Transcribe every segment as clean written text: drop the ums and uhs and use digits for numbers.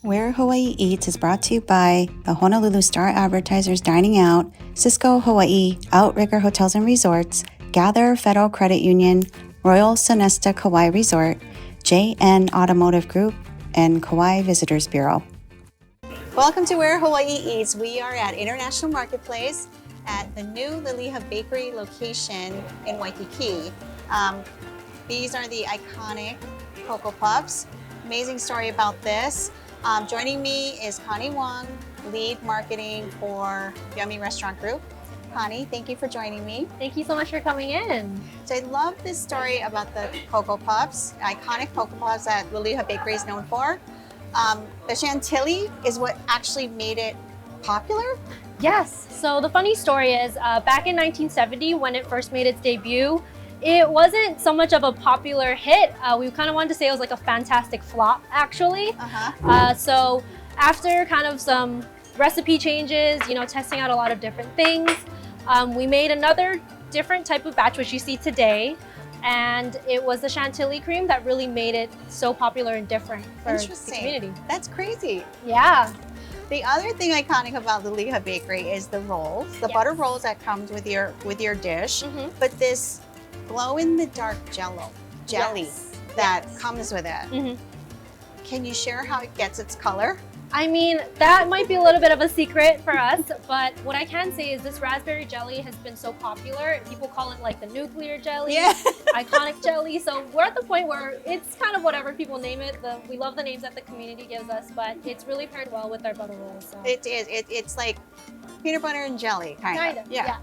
Where Hawaii Eats is brought to you by the Honolulu Star Advertisers Dining Out, Cisco Hawaii, Outrigger Hotels and Resorts, Gather Federal Credit Union, Royal Sonesta Kauai Resort, JN Automotive Group, and Kauai Visitors Bureau. Welcome to Where Hawaii Eats. We are at International Marketplace at the new Liliha Bakery location in Waikiki. These are the iconic Cocoa Puffs. Amazing story about this. Joining me is Connie Wong, lead marketing for Yummy Restaurant Group. Connie, thank you for joining me. Thank you so much for coming in. So I love this story about the Cocoa Puffs, iconic Cocoa Puffs that Liliha Bakery is known for. The chantilly is what actually made it popular? Yes, so the funny story is back in 1970 when it first made its debut, it wasn't so much of a popular hit. We kind of wanted to say it was like a fantastic flop actually. So after kind of some recipe changes, testing out a lot of different things, we made another different type of batch which you see today. And it was the chantilly cream that really made it so popular and different for the community. That's crazy. Yeah. The other thing iconic about Liliha Bakery is the rolls, the butter rolls that comes with your dish, but this glow-in-the-dark jelly that comes with it. Can you share how it gets its color? I mean, that might be a little bit of a secret for us, but what I can say is this raspberry jelly has been so popular. People call it like the nuclear jelly, iconic jelly. So we're at the point where it's kind of whatever people name it. We love the names that the community gives us, but it's really paired well with our butter rolls. So. It is. It's like peanut butter and jelly, kind of. Yeah.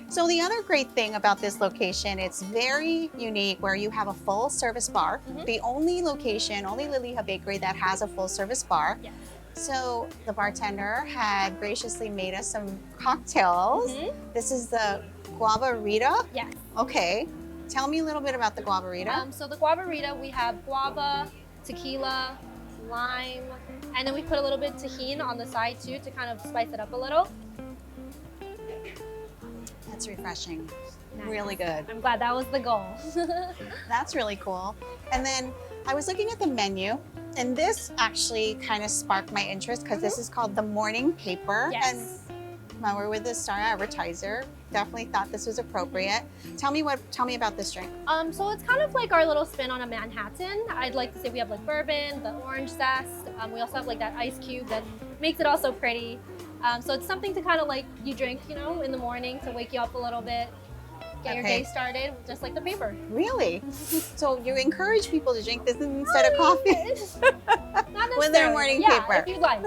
So the other great thing about this location, it's very unique where you have a full service bar. The only location, only Liliha Bakery that has a full service bar. So the bartender had graciously made us some cocktails. This is the guava-rita? Yes. Okay. Tell me a little bit about the guava-rita. So the guava-rita, we have guava, tequila, lime, and then we put a little bit of tahini on the side too to kind of spice it up a little. That's refreshing. Nice. Really good. I'm glad that was the goal. That's really cool. And then I was looking at the menu, and this actually kind of sparked my interest because this is called the morning paper. Yes. And when we're with the Star Advertiser, definitely thought this was appropriate. Tell me about this drink. So it's kind of like our little spin on a Manhattan. I'd like to say we have like bourbon, the orange zest. We also have like that ice cube that makes it also pretty. So it's something to kind of like you drink, in the morning to wake you up a little bit. Get your day started, just like the paper. Really? So you encourage people to drink this instead of coffee? Not with their morning paper. If you'd like.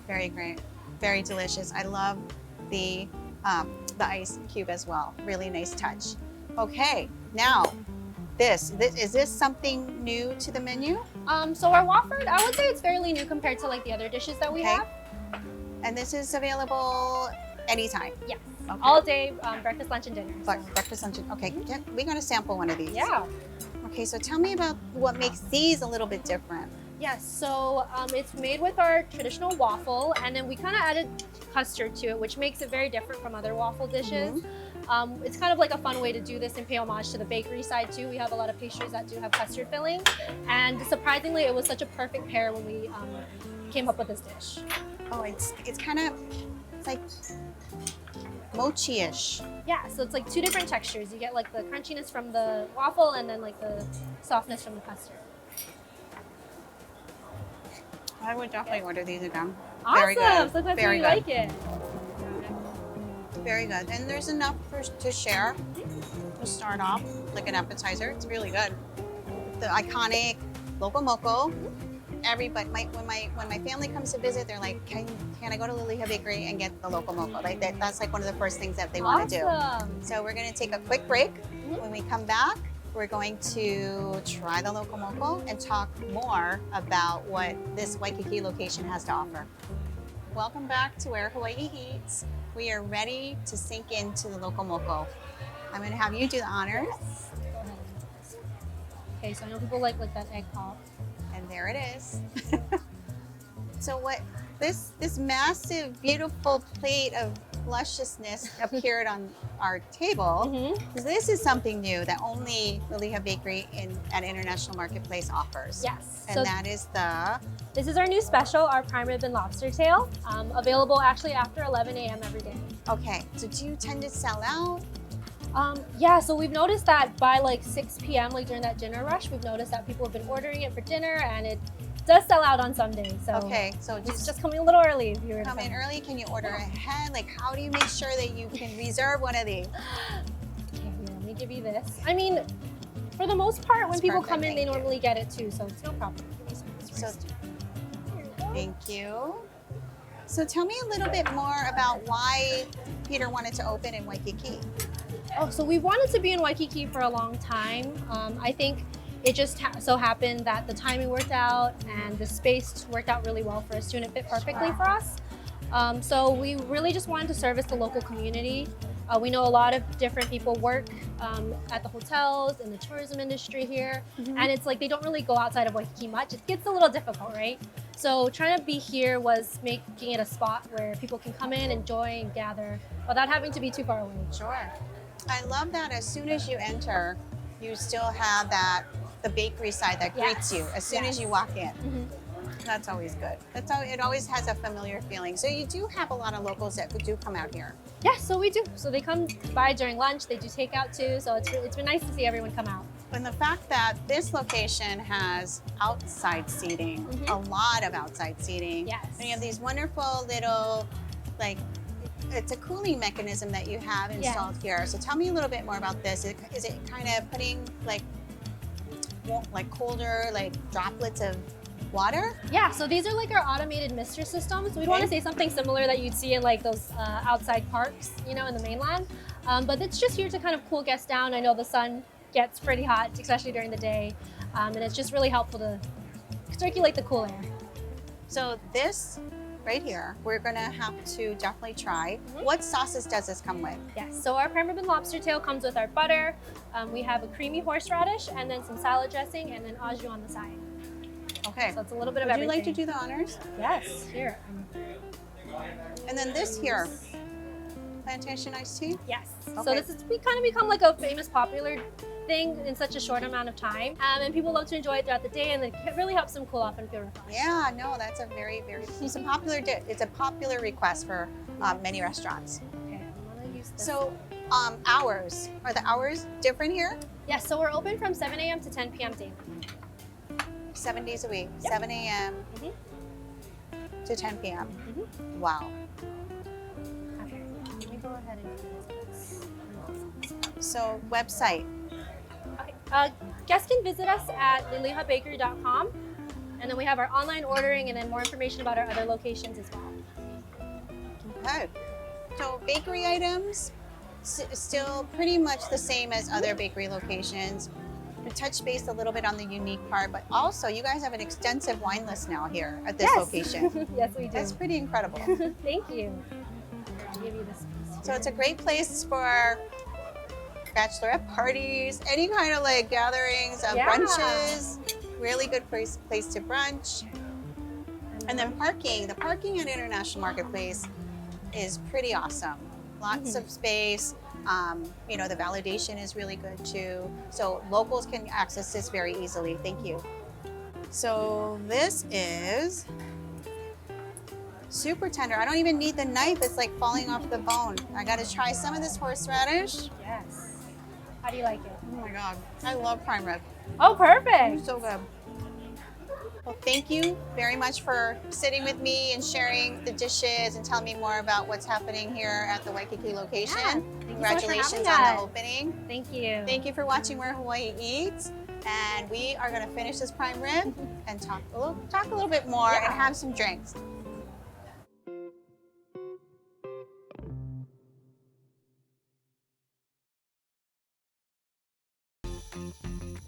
Very great. Very delicious. I love the ice cube as well. Really nice touch. Okay, now is this something new to the menu? So our Wofford, I would say it's fairly new compared to like the other dishes that we have. And this is available anytime? Yes. Okay. All day, breakfast, lunch, and dinner. Breakfast, lunch, okay. We're going to sample one of these. Yeah. Okay, so tell me about what makes these a little bit different. Yes, so it's made with our traditional waffle, and then we kind of added custard to it, which makes it very different from other waffle dishes. It's kind of like a fun way to do this and pay homage to the bakery side too. We have a lot of pastries that do have custard filling, and surprisingly, it was such a perfect pair when we came up with this dish. Oh, it's kind of like mochi-ish. Yeah, so it's like two different textures. You get like the crunchiness from the waffle and then like the softness from the custard. I would definitely order these again. Awesome, very good. So that's very you like it. Very good. And there's enough to share to start off, like an appetizer. It's really good. The iconic loco moco. Everybody, when my family comes to visit, they're like, can I go to Liliha Bakery and get the loco moco? Like that's like one of the first things that they want to do. So we're going to take a quick break. When we come back, we're going to try the loco moco and talk more about what this Waikiki location has to offer. Welcome back to Where Hawaii Eats. We are ready to sink into the loco moco. I'm going to have you do the honors. Go ahead. Okay, so I know people like that egg pop. And there it is. So this massive, beautiful plate of lusciousness appeared on our table. This is something new that only Liliha Bakery at International Marketplace offers. Yes. And so that is This is our new special, our prime rib and lobster tail, available actually after 11 a.m. every day. Okay, so do you tend to sell out? Yeah, so we've noticed that by like 6 p.m., like during that dinner rush, we've noticed that people have been ordering it for dinner, and it does sell out on some days. So okay, so just coming a little early if you were to come in early. Can you order ahead? Like, how do you make sure that you can reserve one of these? Okay, here, let me give you this. I mean, for the most part, when people come in, they normally get it too, so it's no problem. Thank you. So tell me a little bit more about why Peter wanted to open in Waikiki. Oh, so we've wanted to be in Waikiki for a long time. I think it just so happened that the timing worked out and the space worked out really well for us too, and it fit perfectly for us. So we really just wanted to service the local community. We know a lot of different people work at the hotels in the tourism industry here, and it's like they don't really go outside of Waikiki much. It gets a little difficult, right? So trying to be here was making it a spot where people can come in, enjoy, and gather without having to be too far away. Sure. I love that as soon as you enter, you still have the bakery side that greets you as soon as you walk in. That's always good. It always has a familiar feeling. So you do have a lot of locals that do come out here. Yeah, so we do. So they come by during lunch. They do takeout too. So it's been nice to see everyone come out. And the fact that this location has outside seating, a lot of outside seating. Yes. And you have these wonderful little, like, it's a cooling mechanism that you have installed here. So tell me a little bit more about this. Is it kind of putting like colder, like droplets of water? Yeah, so these are like our automated mister systems. We'd want to say something similar that you'd see in like those outside parks, you know, in the mainland. But it's just here to kind of cool guests down. I know the sun gets pretty hot, especially during the day. And it's just really helpful to circulate the cool air. So this right here, we're gonna have to definitely try. What sauces does this come with? Yes, so our prime rib and lobster tail comes with our butter. We have a creamy horseradish and then some salad dressing and then au jus on the side. Okay. So it's a little bit of everything. everything. Would you like to do the honors? Yes, here. And then this here, plantation iced tea? Yes. Okay. So we kind of become like a famous popular thing in such a short amount of time. And people love to enjoy it throughout the day, and it really helps them cool off and feel refreshed. Yeah, no, that's a very, it's a popular request for many restaurants. Okay, I'm gonna use this. So hours, are the hours different here? Yes, so we're open from 7 a.m. to 10 p.m. daily. 7 days a week, Yep. 7 a.m. to 10 p.m. Wow. Okay, let me go ahead and do this. So website. Okay, guests can visit us at lilihabakery.com, and then we have our online ordering and then more information about our other locations as well. Okay. So bakery items, still pretty much the same as other bakery locations. We touched base a little bit on the unique part, but also you guys have an extensive wine list now here at this location. Yes, we do. That's pretty incredible. Thank you. I'll give you this piece. So it's a great place for bachelorette parties, any kind of like gatherings, brunches. Really good place to brunch. And then parking. The parking at International Marketplace is pretty awesome. Lots of space. You know, the validation is really good too. So locals can access this very easily. Thank you. So this is super tender. I don't even need the knife. It's like falling off the bone. I got to try some of this horseradish. Yes. How do you like it? Oh my God. I love prime rib. Oh, perfect. So good. Well, thank you very much for sitting with me and sharing the dishes and telling me more about what's happening here at the Waikiki location. Yeah, congratulations on the opening. Thank you. Thank you for watching Where Hawaii Eats. And we are going to finish this prime rib and talk a little bit more and have some drinks.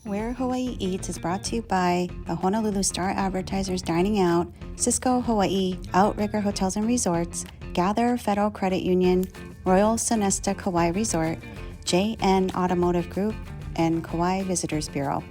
Where Hawaii Eats is brought to you by the Honolulu Star Advertisers Dining Out, Cisco Hawaii, Outrigger Hotels and Resorts, Gather Federal Credit Union, Royal Sonesta Kauai Resort, JN Automotive Group, and Kauai Visitors Bureau.